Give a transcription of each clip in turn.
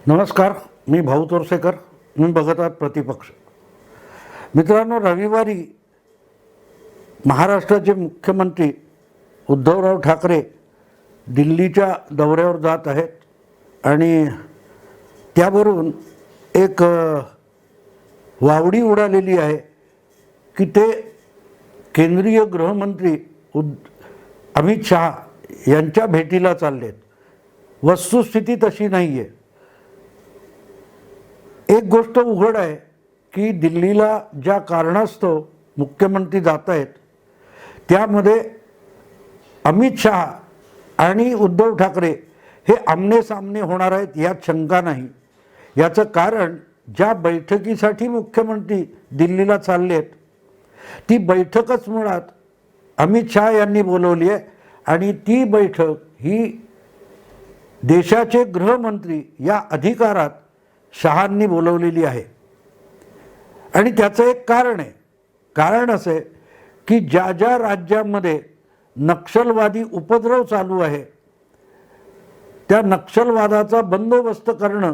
नमस्कार, मी भाऊ तोरसेकर. मी बघत आहात प्रतिपक्ष. मित्रांनो, रविवारी महाराष्ट्राचे मुख्यमंत्री उद्धवराव ठाकरे दिल्लीच्या दौऱ्यावर जात आहेत आणि त्यावरून एक वावडी उडालेली आहे की ते केंद्रीय गृहमंत्री अमित शहा यांच्या भेटीला चाललेत. वस्तुस्थिती तशी नाही आहे. एक गोष्ट उघड आहे की दिल्लीला ज्या कारणास्तव मुख्यमंत्री जात आहेत त्यामध्ये अमित शहा आणि उद्धव ठाकरे हे आमनेसामने होणार आहेत यात शंका नाही. याचं कारण ज्या बैठकीसाठी मुख्यमंत्री दिल्लीला चालले आहेत ती बैठकच मुळात अमित शहा यांनी बोलवली आहे आणि ती बैठक ही देशाचे गृहमंत्री या अधिकारात शहांनी बोलवलेली आहे. आणि त्याचं एक कारण आहे. कारण असं आहे की ज्या ज्या राज्यांमध्ये नक्षलवादी उपद्रव चालू आहे त्या नक्षलवादाचा बंदोबस्त करणं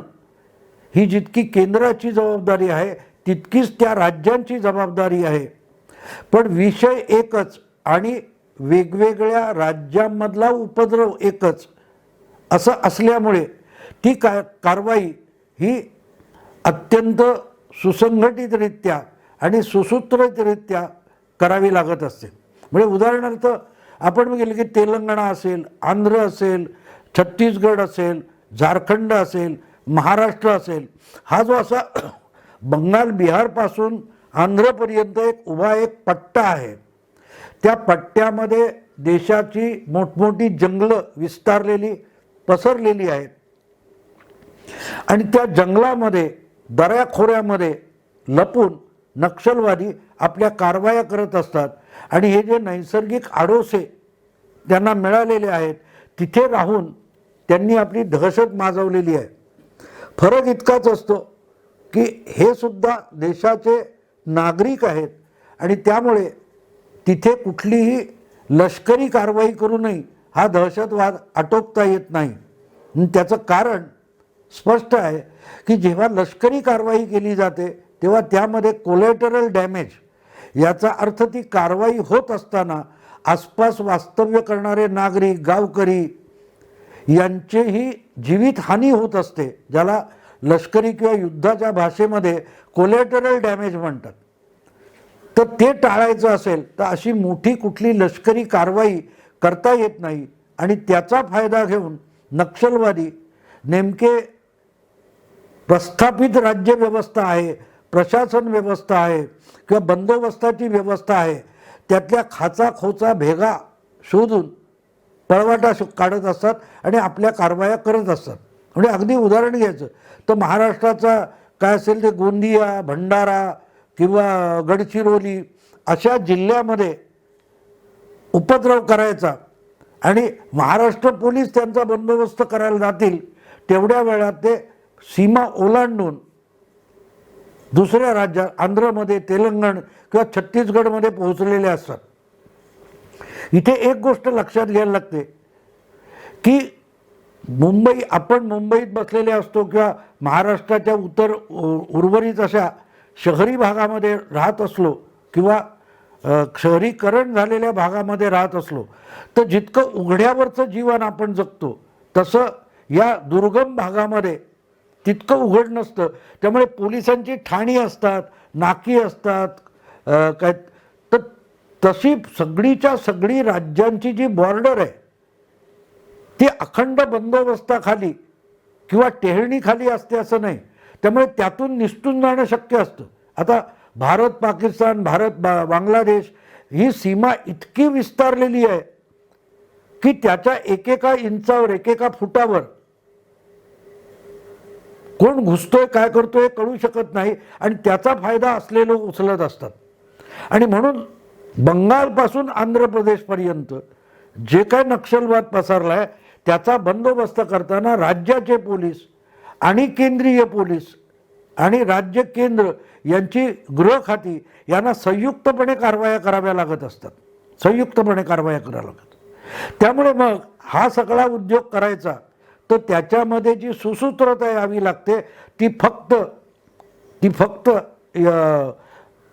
ही जितकी केंद्राची जबाबदारी आहे तितकीच त्या राज्यांची जबाबदारी आहे. पण विषय एकच आणि वेगवेगळ्या राज्यांमधला उपद्रव एकच असं असल्यामुळे ती कारवाई ही अत्यंत सुसंघटितरित्या आणि सुसूत्रितरित्या करावी लागत असते. म्हणजे उदाहरणार्थ आपण बघितलं की तेलंगणा असेल, आंध्र असेल, छत्तीसगड असेल, झारखंड असेल, महाराष्ट्र असेल, हा जो असा बंगाल बिहारपासून आंध्रपर्यंत एक पट्टा आहे. त्या पट्ट्यामध्ये देशाची मोठमोठी जंगलं विस्तारलेली पसरलेली आहेत आणि त्या जंगलामध्ये दऱ्याखोऱ्यामध्ये लपून नक्षलवादी आपल्या कारवाया करत असतात. आणि हे जे नैसर्गिक आडोसे त्यांना मिळालेले आहेत तिथे राहून त्यांनी आपली दहशत माजवलेली आहे. फरक इतकाच असतो की हे सुद्धा देशाचे नागरिक आहेत आणि त्यामुळे तिथे कुठलीही लष्करी कारवाई करूनही हा दहशतवाद आटोपता येत नाही. त्याचं कारण स्पष्ट आहे की जेव्हा लष्करी कारवाई केली जाते तेव्हा त्यामध्ये कोलॅटरल डॅमेज याचा अर्थ ती कारवाई होत असताना आसपास वास्तव्य करणारे नागरिक, गावकरी यांचेही जीवितहानी होत असते, ज्याला लष्करी किंवा युद्धाच्या भाषेमध्ये कोलॅटरल डॅमेज म्हणतात. तर ते टाळायचं असेल तर अशी मोठी कुठली लष्करी कारवाई करता येत नाही आणि त्याचा फायदा घेऊन नक्षलवादी नेमके प्रस्थापित राज्य व्यवस्था आहे, प्रशासन व्यवस्था आहे किंवा बंदोबस्ताची व्यवस्था आहे त्यातल्या खाचाखोचा भेगा शोधून पळवाटा काढत असतात आणि आपल्या कारवाया करत असतात. म्हणजे अगदी उदाहरण घ्यायचं तर महाराष्ट्राचा काय असेल ते गोंदिया, भंडारा किंवा गडचिरोली अशा जिल्ह्यामध्ये उपद्रव करायचा आणि महाराष्ट्र पोलीस त्यांचा बंदोबस्त करायला जातील तेवढ्या वेळात ते सीमा ओलांडून दुसऱ्या राज्यात आंध्रमध्ये, तेलंगण किंवा छत्तीसगडमध्ये पोहोचलेले असतात. इथे एक गोष्ट लक्षात घ्यायला लागते की आपण मुंबईत बसलेले असतो किंवा महाराष्ट्राच्या उर्वरित अशा शहरी भागामध्ये राहत असलो किंवा शहरीकरण झालेल्या भागामध्ये राहत असलो तर जितकं उघड्यावरचं जीवन आपण जगतो तसं या दुर्गम भागामध्ये तितकं उघड नसतं. त्यामुळे पोलिसांची ठाणी असतात, नाकी असतात काय. तर तशी सगळीच्या सगळी राज्यांची जी बॉर्डर आहे ती अखंड बंदोबस्ताखाली किंवा टेहळणीखाली असते असं नाही. त्यामुळे त्यातून निसटून जाणं शक्य असतं. आता भारत पाकिस्तान, बांगलादेश ही सीमा इतकी विस्तारलेली आहे की त्याच्या एकेका इंचावर, एकेका फुटावर कोण घुसतोय, काय करतोय कळू शकत नाही आणि त्याचा फायदा असलेले लोक उचलत असतात. आणि म्हणून बंगालपासून आंध्र प्रदेशपर्यंत जे काय नक्षलवाद पसरला आहे त्याचा बंदोबस्त करताना राज्याचे पोलीस आणि केंद्रीय पोलीस आणि राज्य केंद्र यांची गृह खाती यांना संयुक्तपणे कारवाया कराव्या लागत असतात. संयुक्तपणे कारवाया कराव्या लागतात. त्यामुळे मग हा सगळा उद्योग करायचा तर त्याच्यामध्ये जी सुसूत्रता यावी लागते ती फक्त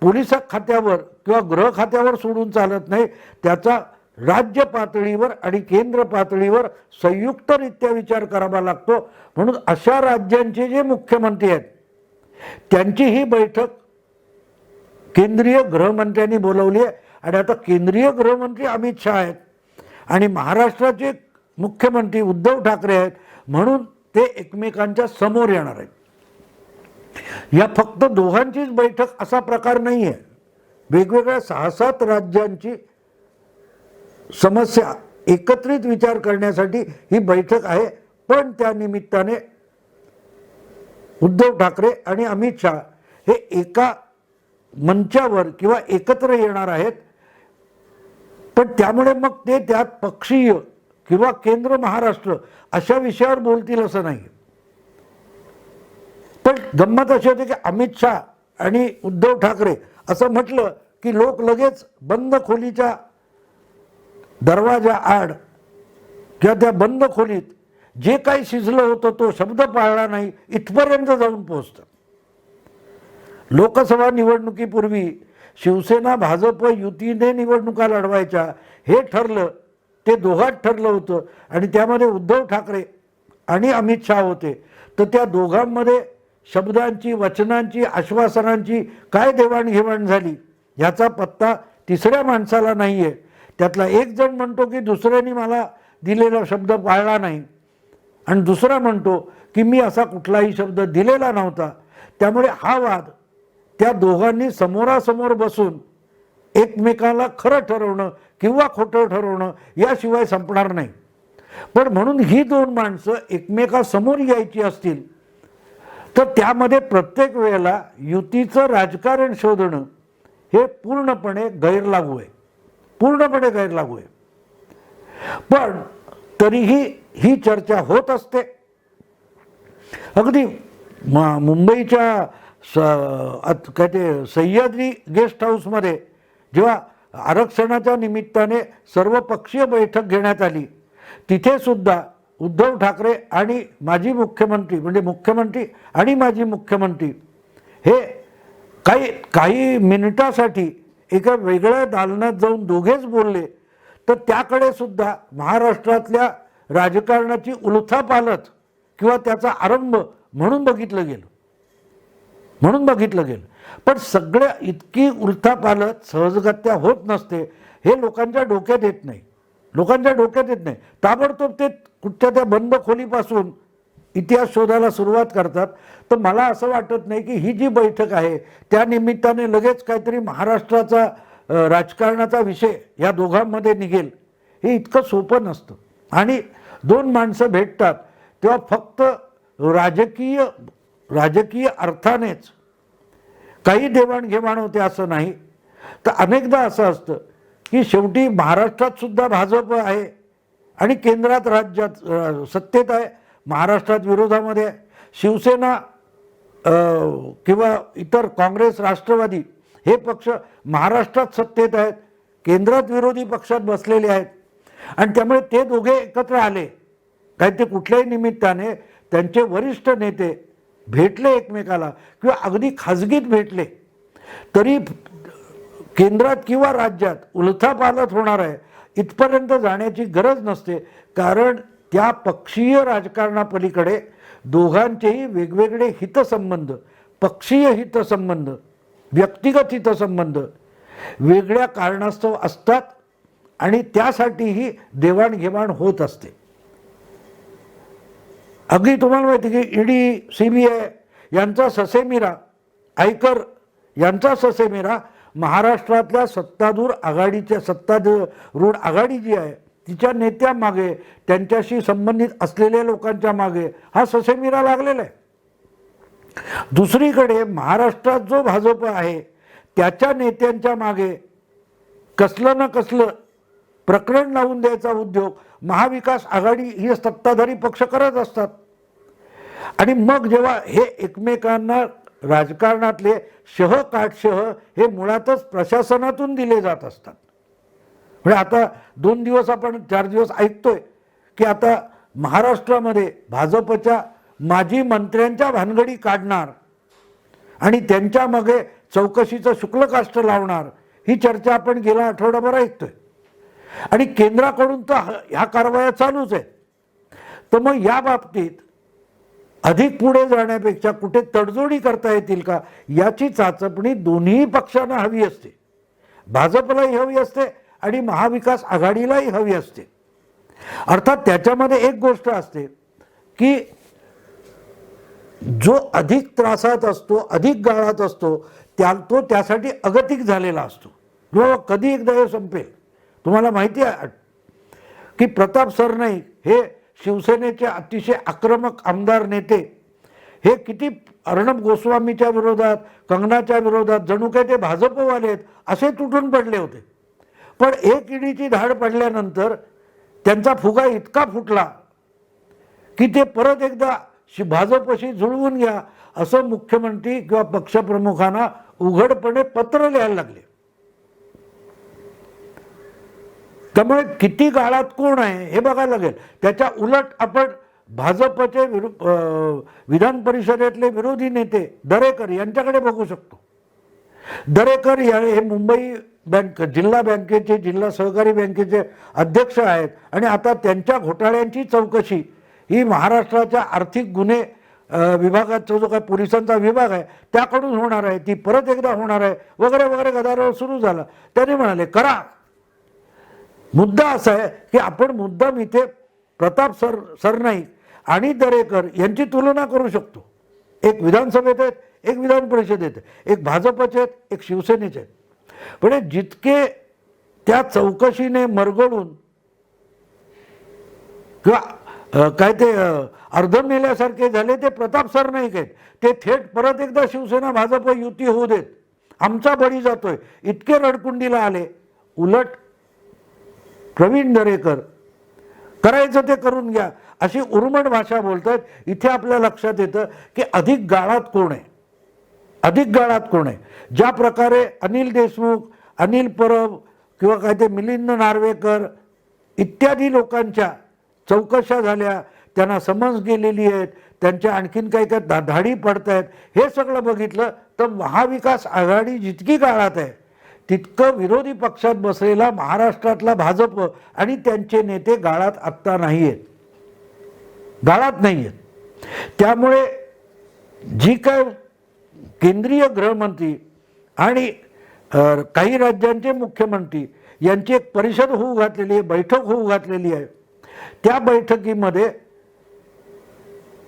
पोलीस खात्यावर किंवा गृह खात्यावर सोडून चालत नाही. त्याचा राज्य पातळीवर आणि केंद्र पातळीवर संयुक्तरित्या विचार करावा लागतो. म्हणून अशा राज्यांचे जे मुख्यमंत्री आहेत त्यांची ही बैठक केंद्रीय गृहमंत्र्यांनी बोलवली आहे. आणि आता केंद्रीय गृहमंत्री अमित शहा आहेत आणि महाराष्ट्राचे मुख्यमंत्री उद्धव ठाकरे आहेत, म्हणून ते एकमेकांच्या समोर येणार आहेत. या फक्त दोघांचीच बैठक असा प्रकार नाही आहे. वेगवेगळ्या 6-7 राज्यांची समस्या एकत्रित विचार करण्यासाठी ही बैठक आहे. पण त्या निमित्ताने उद्धव ठाकरे आणि अमित शहा हे एका मंचावर किंवा एकत्र येणार आहेत. पण त्यामुळे मग ते त्यात पक्षीय किंवा केंद्र महाराष्ट्र अशा विषयावर बोलतील असं नाही. पण गंमत अशी होती की अमित शहा आणि उद्धव ठाकरे असं म्हटलं की लोक लगेच बंद खोलीच्या दरवाजा आड किंवा त्या बंद खोलीत जे काही शिजलं होतं तो शब्द पाळला नाही इथपर्यंत जाऊन पोहोचतं. लोकसभा निवडणुकीपूर्वी शिवसेना भाजप युतीने निवडणुका लढवायच्या हे ठरलं, ते दोघात ठरलं होतं आणि त्यामध्ये उद्धव ठाकरे आणि अमित शहा होते. तर त्या दोघांमध्ये शब्दांची, वचनांची, आश्वासनांची काय देवाणघेवाण झाली ह्याचा पत्ता तिसऱ्या माणसाला नाही आहे. त्यातला एक जण म्हणतो की दुसऱ्याने मला दिलेला शब्द पाळला नाही आणि दुसरा म्हणतो की मी असा कुठलाही शब्द दिलेला नव्हता. त्यामुळे हा वाद त्या दोघांनी समोरासमोर बसून एकमेकाला खरं ठरवणं किंवा खोटं ठरवणं याशिवाय संपणार नाही. पण म्हणून ही दोन माणसं एकमेकासमोर यायची असतील तर त्यामध्ये प्रत्येक वेळेला युतीचं राजकारण शोधणं हे पूर्णपणे गैरलागू आहे, पूर्णपणे गैरलागू आहे. पण तरीही ही चर्चा होत असते. अगदी मुंबईच्या काय ते सह्याद्री गेस्ट हाऊसमध्ये जेव्हा आरक्षणाच्या निमित्ताने सर्वपक्षीय बैठक घेण्यात आली तिथे सुद्धा उद्धव ठाकरे आणि माजी मुख्यमंत्री म्हणजे मुख्यमंत्री आणि माजी मुख्यमंत्री हे काही मिनिटासाठी एका वेगळ्या दालनात जाऊन दोघेच बोलले. तर त्याकडे सुद्धा महाराष्ट्रातल्या राजकारणाची उलथापालथ किंवा त्याचा आरंभ म्हणून बघितलं गेलं. पण सगळ्या इतकी उलथापालथ सहजगत्या होत नसते हे लोकांच्या डोक्यात येत नाही. ताबडतोब ते कुठच्या त्या बंद खोलीपासून इतिहास शोधायला सुरुवात करतात. तर मला असं वाटत नाही की ही जी बैठक आहे त्या निमित्ताने लगेच काहीतरी महाराष्ट्राचा राजकारणाचा विषय या दोघांमध्ये निघेल हे इतकं सोपं नसतं. आणि दोन माणसं भेटतात तेव्हा फक्त राजकीय अर्थानेच काही देवाणघेवाण होते असं नाही. तर अनेकदा असं असतं की शेवटी महाराष्ट्रात सुद्धा भाजप आहे आणि केंद्रात राज्यात सत्तेत आहे, महाराष्ट्रात विरोधामध्ये आहे. शिवसेना किंवा इतर काँग्रेस, राष्ट्रवादी हे पक्ष महाराष्ट्रात सत्तेत आहेत, केंद्रात विरोधी पक्षात बसलेले आहेत. आणि त्यामुळे ते दोघे एकत्र आले काय ते कुठल्याही निमित्ताने त्यांचे वरिष्ठ नेते भेटले एकमेकाला किंवा अगदी खाजगीत भेटले तरी केंद्रात किंवा राज्यात उलथापालथ होणार आहे इथपर्यंत जाण्याची गरज नसते. कारण त्या पक्षीय राजकारणापलीकडे दोघांचेही वेगवेगळे हितसंबंध, पक्षीय हितसंबंध, व्यक्तिगत हितसंबंध वेगळ्या कारणास्तव असतात आणि त्यासाठीही देवाणघेवाण होत असते. अगदी तुम्हाला माहिती की ईडी, CBI यांचा ससेमिरा, आयकर यांचा ससेमिरा महाराष्ट्रातल्या सत्तारूढ आघाडी जी आहे तिच्या नेत्यामागे, त्यांच्याशी संबंधित असलेल्या लोकांच्या मागे हा ससेमिरा लागलेला आहे. दुसरीकडे महाराष्ट्रात जो भाजप आहे त्याच्या नेत्यांच्या मागे कसलं ना कसलं प्रकरण लावून द्यायचा उद्योग महाविकास आघाडी ही सत्ताधारी पक्ष करत असतात. आणि मग जेव्हा हे एकमेकांना राजकारणातले काटशह हे मुळातच प्रशासनातून दिले जात असतात. म्हणजे आता 2 दिवस आपण 4 दिवस ऐकतोय की आता महाराष्ट्रामध्ये भाजपच्या माजी मंत्र्यांच्या भानगडी काढणार आणि त्यांच्या मागे चौकशीचं शुक्लकाष्ट लावणार, ही चर्चा आपण गेला आठवडाभर ऐकतोय आणि केंद्राकडून तर ह्या कारवाया चालूच आहेत. तर मग या बाबतीत अधिक पुढे जाण्यापेक्षा कुठे तडजोडी करता येतील का, याची चाचपणी दोन्ही पक्षांना हवी असते. भाजपलाही हवी असते आणि महाविकास आघाडीलाही हवी असते. अर्थात त्याच्यामध्ये एक गोष्ट असते की जो अधिक त्रासात असतो, अधिक गाळात असतो, तो त्यासाठी अगतिक झालेला असतो किंवा कधी एकदा हे संपेल. तुम्हाला माहिती आहे की प्रताप सरनाईक हे शिवसेनेचे अतिशय आक्रमक आमदार नेते, हे किती अर्णब गोस्वामीच्या विरोधात, कंगनाच्या विरोधात जणू काय ते भाजपवाले आहेत असे तुटून पडले होते. पण एक इडीची धाड पडल्यानंतर त्यांचा फुगा इतका फुटला की ते परत एकदा भाजपशी जुळवून घ्या असं मुख्यमंत्री किंवा पक्षप्रमुखांना उघडपणे पत्र लिहायला लागले. त्यामुळे किती काळात कोण आहे हे बघायला लागेल. त्याच्या उलट आपण भाजपचे विधान परिषदेतले विरोधी नेते दरेकर यांच्याकडे बघू शकतो. दरेकर हे मुंबई बँक, जिल्हा बँकेचे, जिल्हा सहकारी बँकेचे अध्यक्ष आहेत आणि आता त्यांच्या घोटाळ्यांची चौकशी ही महाराष्ट्राच्या आर्थिक गुन्हे विभागाचा जो काय पोलिसांचा विभाग आहे त्याकडून होणार आहे, ती परत एकदा होणार आहे वगैरे वगैरे गदारोळ सुरू झाला. त्याने म्हणाले करा. मुद्दा असा आहे की आपण मुद्दाम इथे प्रताप सरनाईक आणि दरेकर यांची तुलना करू शकतो. एक विधानसभेत आहेत, एक विधान परिषदेत आहेत, एक भाजपचे आहेत, एक शिवसेनेचे आहेत. पण जितके त्या चौकशीने मरगळून किंवा काय ते अर्धमेल्यासारखे झाले ते प्रताप सरनाईक आहेत. ते थेट परत एकदा शिवसेना भाजप युती होऊ देत, आमचा बळी जातोय इतके रडकुंडीला आले. उलट प्रवीण दरेकर करायचं ते करून घ्या अशी उर्मट भाषा बोलतात. इथे आपल्या लक्षात येतं की अधिक गाळात कोण आहे, अधिक गाळात कोण आहे. ज्या प्रकारे अनिल देशमुख, अनिल परब किंवा काय ते मिलिंद नार्वेकर इत्यादी लोकांच्या चौकशा झाल्या, त्यांना समन्स गेलेली आहेत, त्यांच्या आणखीन काही काय धाडी पडत आहेत, हे सगळं बघितलं तर महाविकास आघाडी जितकी गाळात आहे तितकं विरोधी पक्षात बसलेला महाराष्ट्रातला भाजप आणि त्यांचे नेते गाळात आत्ता नाही आहेत, गाळात नाही आहेत. त्यामुळे जी काय केंद्रीय गृहमंत्री आणि काही राज्यांचे मुख्यमंत्री यांची एक परिषद होऊ घातलेली आहे, बैठक होऊ घातलेली आहे. त्या बैठकीमध्ये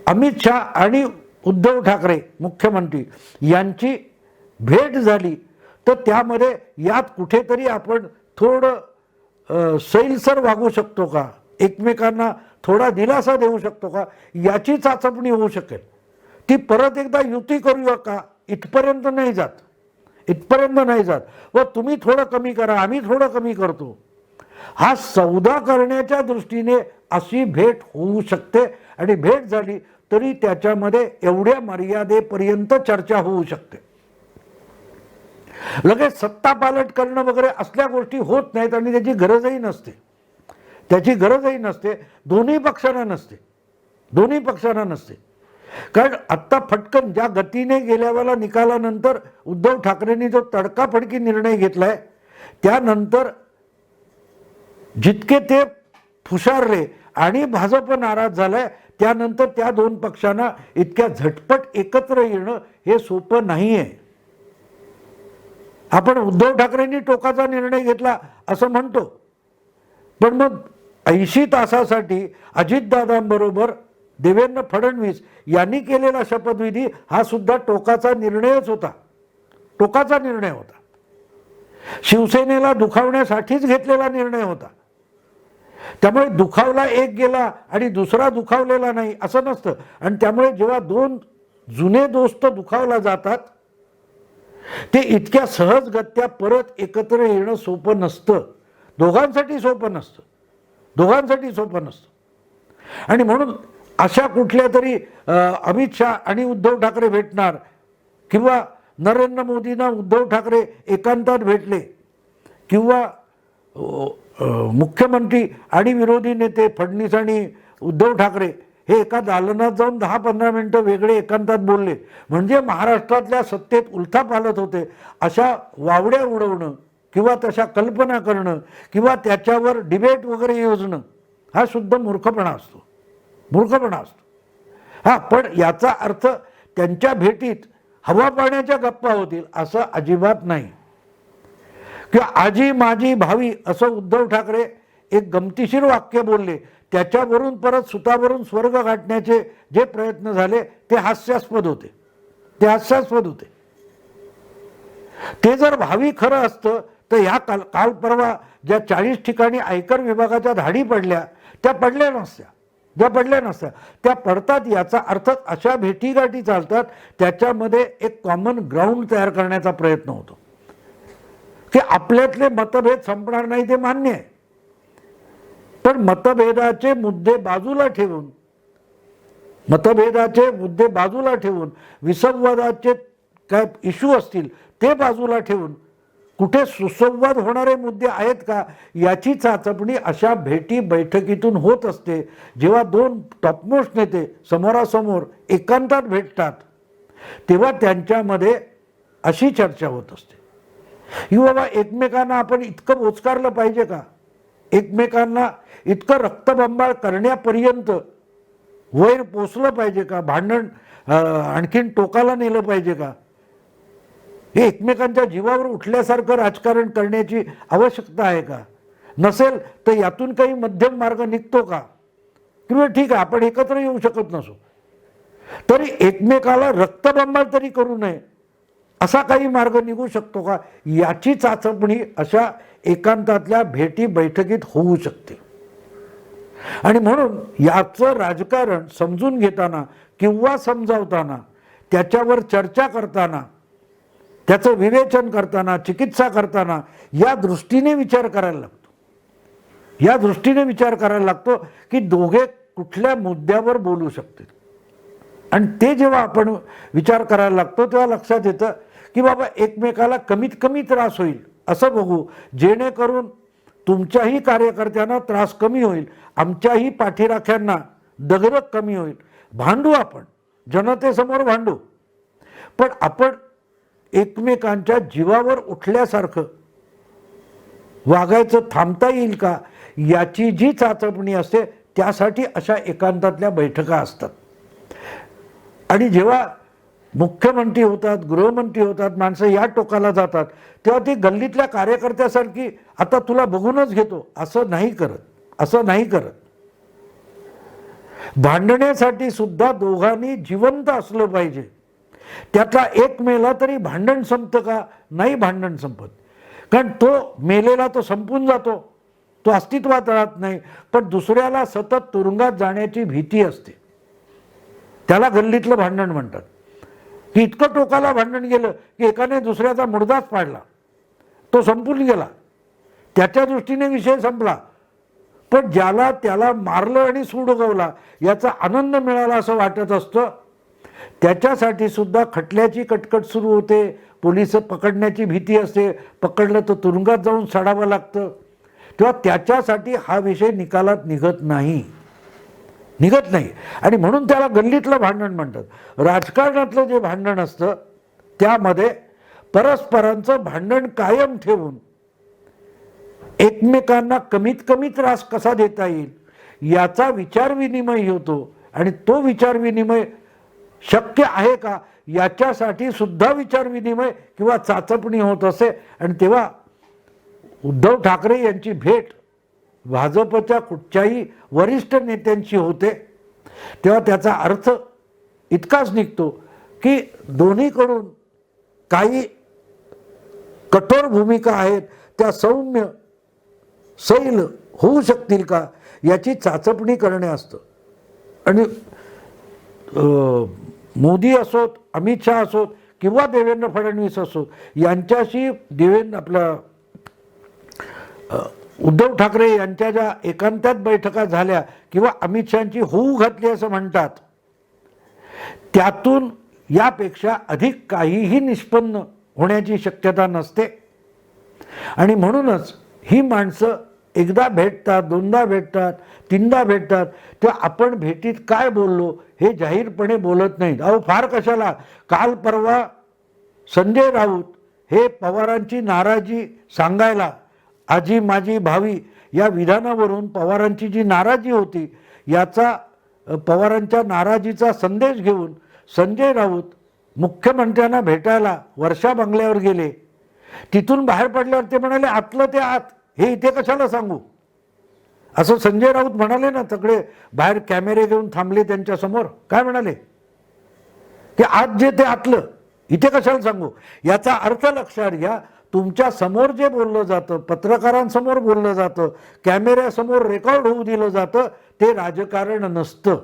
अमित शहा आणि उद्धव ठाकरे मुख्यमंत्री यांची भेट झाली. तर त्यामध्ये यात कुठेतरी आपण थोडं सैलसर वागू शकतो का, एकमेकांना थोडा दिलासा देऊ शकतो का, याची चाचपणी होऊ शकेल. ती परत एकदा युती करूया का इथपर्यंत नाही जात, इथपर्यंत नाही जात. व तुम्ही थोडं कमी करा, आम्ही थोडं कमी करतो, हा सौदा करण्याच्या दृष्टीने अशी भेट होऊ शकते. आणि भेट झाली तरी त्याच्यामध्ये एवढ्या मर्यादेपर्यंत चर्चा होऊ शकते. लगेच सत्ता पालट करणं वगैरे असल्या गोष्टी होत नाहीत आणि त्याची गरजही नसते, त्याची गरजही नसते. दोन्ही पक्षांना नसते, दोन्ही पक्षांना नसते. कारण आत्ता फटकन ज्या गतीने गेल्या वेळेला निकालानंतर उद्धव ठाकरेंनी जो तडकाफडकी निर्णय घेतलाय त्यानंतर जितके ते फुशारले आणि भाजप नाराज झालाय, त्यानंतर त्या दोन पक्षांना इतक्या झटपट एकत्र येणं हे सोपं नाही आहे. आपण उद्धव ठाकरेंनी टोकाचा निर्णय घेतला असं म्हणतो, पण मग 80 तासासाठी अजितदादांबरोबर देवेंद्र फडणवीस यांनी केलेला शपथविधी हा सुद्धा टोकाचा निर्णयच होता, टोकाचा निर्णय होता. शिवसेनेला दुखावण्यासाठीच घेतलेला निर्णय होता. त्यामुळे दुखावला एक गेला आणि दुसरा दुखावलेला नाही असं नसतं. आणि त्यामुळे जेव्हा दोन जुने दोस्त दुखावला जातात ते इतक्या सहजगत्या परत एकत्र येणं सोपं नसतं, दोघांसाठी सोपं नसतं, दोघांसाठी सोपं नसतं. आणि म्हणून अशा कुठल्या तरी अमित शहा आणि उद्धव ठाकरे भेटणार किंवा नरेंद्र मोदींना उद्धव ठाकरे एकांतात भेटले किंवा मुख्यमंत्री आणि विरोधी नेते फडणवीस आणि उद्धव ठाकरे हे एका दालनात जाऊन 10-15 मिनिटं वेगळे एकांतात बोलले म्हणजे महाराष्ट्रातल्या सत्तेत उलथापालथ होते अशा वावड्या उडवणं किंवा तशा कल्पना करणं किंवा त्याच्यावर डिबेट वगैरे योजणं हा शुद्ध मूर्खपणा असतो, मूर्खपणा असतो. पण याचा अर्थ त्यांच्या भेटीत हवा पाण्याच्या गप्पा होतील असं अजिबात नाही. किंवा आजी माझी भावी असं उद्धव ठाकरे एक गमतीशीर वाक्य बोलले, त्याच्यावरून परत सुतावरून स्वर्ग गाठण्याचे जे प्रयत्न झाले ते हास्यास्पद होते, ते हास्यास्पद होते. ते जर भावी खरं असतं तर ह्या काल परवा ज्या 40 ठिकाणी आयकर विभागाच्या धाडी पडल्या त्या पडल्या नसत्या, त्या पडतात. याचा अर्थ अशा भेटीगाठी चालतात त्याच्यामध्ये एक कॉमन ग्राउंड तयार करण्याचा प्रयत्न होतो की आपल्यातले मतभेद संपणार नाही ते मान्य आहे, पण मतभेदाचे मुद्दे बाजूला ठेवून विसंवादाचे काय इश्यू असतील ते बाजूला ठेवून कुठे सुसंवाद होणारे मुद्दे आहेत का याची चाचपणी अशा भेटी बैठकीतून होत असते. जेव्हा दोन टॉपमोस्ट नेते समोरासमोर एकांतात भेटतात तेव्हा त्यांच्यामध्ये अशी चर्चा होत असते की बाबा एकमेकांना आपण इतकं बोचकारलं पाहिजे का, एकमेकांना इतकं रक्तबंबाळ करण्यापर्यंत वैर पोचलं पाहिजे का, भांडण आणखीन टोकाला नेलं पाहिजे का, हे एकमेकांच्या जीवावर उठल्यासारखं राजकारण करण्याची आवश्यकता आहे का, नसेल तर यातून काही मध्यम मार्ग निघतो का, किंवा ठीक आहे आपण एकत्र येऊ शकत नसो तरी एकमेकाला रक्तबंबाळ तरी करू नये असा काही मार्ग निघू शकतो का, याची चाचपणी अशा एकांतातल्या भेटी बैठकीत होऊ शकते. आणि म्हणून याचं राजकारण समजून घेताना किंवा समजावताना, त्याच्यावर चर्चा करताना, त्याचं विवेचन करताना, चिकित्सा करताना या दृष्टीने विचार करायला लागतो की दोघे कुठल्या मुद्द्यावर बोलू शकतील. आणि ते जेव्हा आपण विचार करायला लागतो तेव्हा लक्षात येतं की बाबा एकमेकाला कमीत कमी त्रास होईल असं बघू, जेणेकरून तुमच्याही कार्यकर्त्यांना त्रास कमी होईल, आमच्याही पाठीराख्यांना दगदग कमी होईल. भांडू, आपण जनतेसमोर भांडू, पण आपण एकमेकांच्या जीवावर उठल्यासारखं वागायचं थांबता येईल का याची जी चाचपणी असते त्यासाठी अशा एकांतातल्या बैठका असतात. आणि जेव्हा मुख्यमंत्री होतात, गृहमंत्री होतात, माणसं या टोकाला जातात तेव्हा ती गल्लीतल्या कार्यकर्त्यासारखी आता तुला बघूनच घेतो असं नाही करत. भांडण्यासाठी सुद्धा दोघांनी जिवंत असलं पाहिजे. त्यातला एक मेला तरी भांडण संपतं का, नाही भांडण संपत, कारण तो मेलेला तो संपून जातो, तो अस्तित्वात राहत नाही, पण दुसऱ्याला सतत तुरुंगात जाण्याची भीती असते. त्याला गल्लीतलं भांडण म्हणतात की इतकं टोकाला भांडण गेलं की एकाने दुसऱ्याचा मुर्दाच पाडला, तो संपून गेला, त्याच्या दृष्टीने विषय संपला. पण ज्याला त्याला मारलं आणि सूड उगवला याचा आनंद मिळाला असं वाटत असतं त्याच्यासाठी सुद्धा खटल्याची कटकट सुरू होते, पोलिस पकडण्याची भीती असते, पकडलं तर तुरुंगात जाऊन सडावं लागतं. तेव्हा त्याच्यासाठी हा विषय निकालात निघत नाही. आणि म्हणून त्याला गल्लीतलं भांडण म्हणतात. राजकारणातलं जे भांडण असतं त्यामध्ये परस्परांचं भांडण कायम ठेवून एकमेकांना कमीत कमी त्रास कसा देता येईल याचा विचारविनिमय होतो. आणि तो विचारविनिमय शक्य आहे का याच्यासाठी सुद्धा विचारविनिमय किंवा चाचपणी होत असे. आणि तेव्हा उद्धव ठाकरे यांची भेट भाजपच्या कुठच्याही वरिष्ठ नेत्यांची होते तेव्हा त्याचा अर्थ इतकाच निघतो की दोन्हीकडून काही कठोर भूमिका आहेत त्या सौम्य सैल होऊ शकतील का याची चाचपणी करणे असतं. आणि मोदी असोत, अमित शहा असोत किंवा देवेंद्र फडणवीस असोत यांच्याशी उद्धव ठाकरे यांच्या ज्या एकांतात बैठका झाल्या किंवा अमित शहांची होऊ घातली असं म्हणतात त्यातून यापेक्षा अधिक काहीही निष्पन्न होण्याची शक्यता नसते. आणि म्हणूनच ही माणसं एकदा भेटतात, दोनदा भेटतात, तीनदा भेटतात, तेव्हा आपण भेटीत काय बोललो हे जाहीरपणे बोलत नाहीत. अहो फार कशाला, काल परवा संजय राऊत हे पवारांची नाराजी सांगायला, आजी माझी भावी या विधानावरून पवारांची जी नाराजी होती याचा पवारांच्या नाराजीचा संदेश घेऊन संजय राऊत मुख्यमंत्र्यांना भेटायला वर्षा बंगल्यावर गेले. तिथून बाहेर पडल्यावर ते म्हणाले आतलं ते आत, हे इथे कशाला सांगू, असं संजय राऊत म्हणाले ना. सगळे बाहेर कॅमेरे घेऊन थांबले त्यांच्यासमोर. काय म्हणाले की आत जे ते आतलं, इथे कशाला सांगू. याचा अर्थ लक्षात घ्या, तुमच्या समोर जे बोललं जातं, पत्रकारांसमोर बोललं जातं, कॅमेऱ्यासमोर रेकॉर्ड होऊ दिलं जातं, ते राजकारण नसतं,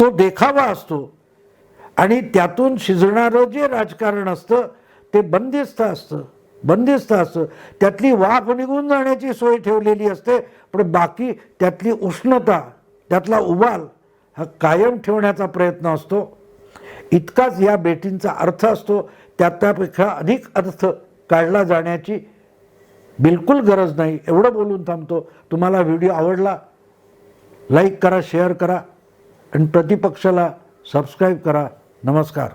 तो देखावा असतो. आणि त्यातून शिजणारं जे राजकारण असतं ते बंदिस्त असतं, बंदिस्त असतं. त्यातली वाफ निघून जाण्याची सोय ठेवलेली असते, पण बाकी त्यातली उष्णता, त्यातला उबाल हा कायम ठेवण्याचा प्रयत्न असतो. इतकाच या भेटींचा अर्थ असतो. त्यापेक्षा अधिक अर्थ काढला जाण्याची बिलकुल गरज नाही. एवढं बोलून थांबतो. तुम्हाला व्हिडिओ आवडला, लाईक करा, शेअर करा आणि प्रतिपक्षाला सबस्क्राईब करा. नमस्कार.